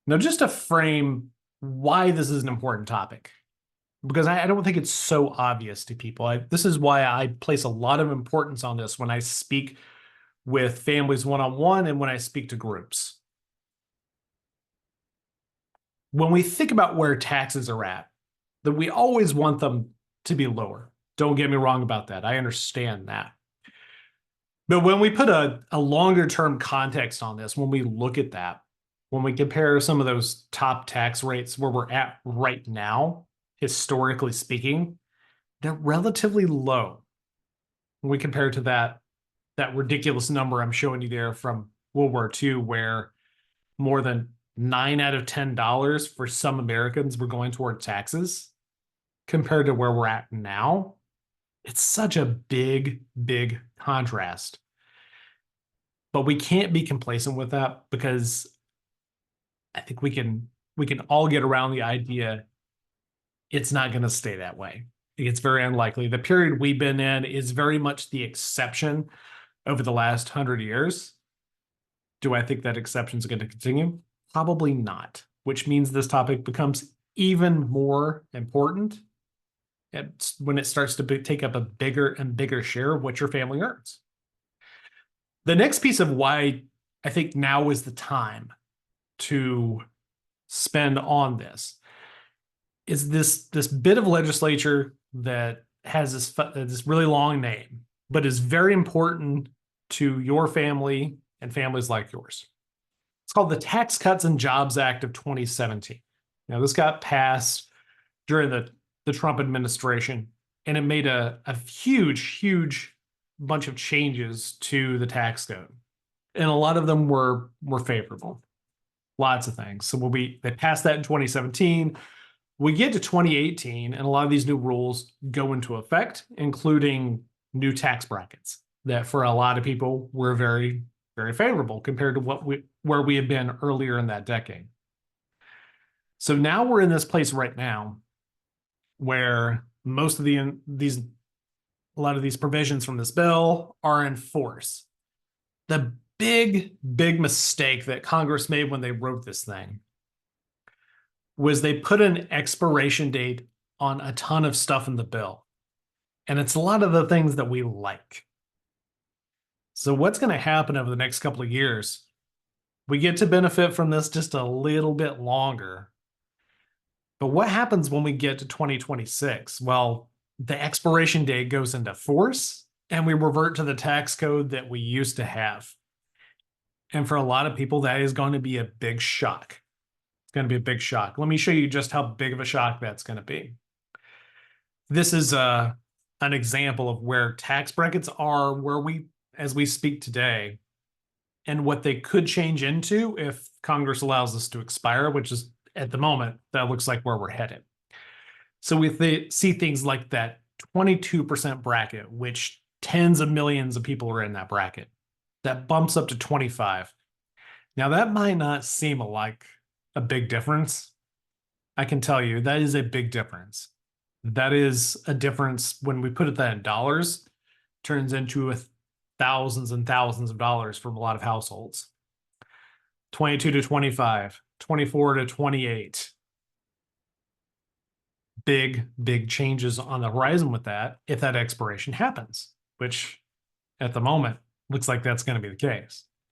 Now, just to frame why this is an important topic, because I don't think it's so obvious to people. This is why I place a lot of importance on this when I speak with families one-on-one and when I speak to groups. When we think about where taxes are at, that we always want them to be lower. Don't get me wrong about that. I understand that. But when we put a longer term context on this, when we look at that, when we compare some of those top tax rates where we're at right now, historically speaking, they're relatively low. When we compare to that ridiculous number I'm showing you there from World War II, where more than 9 out of $10 for some Americans were going toward taxes, compared to where we're at now, it's such a big, big contrast. But we can't be complacent with that, because I think we can all get around the idea it's not going to stay that way. It's very unlikely. The period we've been in is very much the exception over the last 100 years. Do I think that exception is going to continue? Probably not, which means this topic becomes even more important when it starts to take up a bigger and bigger share of what your family earns. The next piece of why I think now is the time to spend on this is this bit of legislature that has this really long name, but is very important to your family and families like yours. It's called the Tax Cuts and Jobs Act of 2017. Now, this got passed during the Trump administration, and it made a huge, huge bunch of changes to the tax code. And a lot of them were favorable. Lots of things. So they passed that in 2017. We get to 2018, and a lot of these new rules go into effect, including new tax brackets that for a lot of people were very, very favorable compared to where we had been earlier in that decade. So now we're in this place right now where most of a lot of these provisions from this bill are in force. The big, big mistake that Congress made when they wrote this thing was they put an expiration date on a ton of stuff in the bill. And it's a lot of the things that we like. So what's going to happen over the next couple of years? We get to benefit from this just a little bit longer. But what happens when we get to 2026? Well, the expiration date goes into force and we revert to the tax code that we used to have. And for a lot of people, that is going to be a big shock. It's going to be a big shock. Let me show you just how big of a shock that's going to be. This is an example of where tax brackets are as we speak today, and what they could change into if Congress allows this to expire, which is at the moment, that looks like where we're headed. So we see things like that 22% bracket, which tens of millions of people are in that bracket. That bumps up to 25. Now, that might not seem like a big difference. I can tell you that is a big difference. That is a difference when we put that in dollars, turns into thousands and thousands of dollars from a lot of households. 22 to 25, 24 to 28. Big, big changes on the horizon with that if that expiration happens, which at the moment looks like that's going to be the case.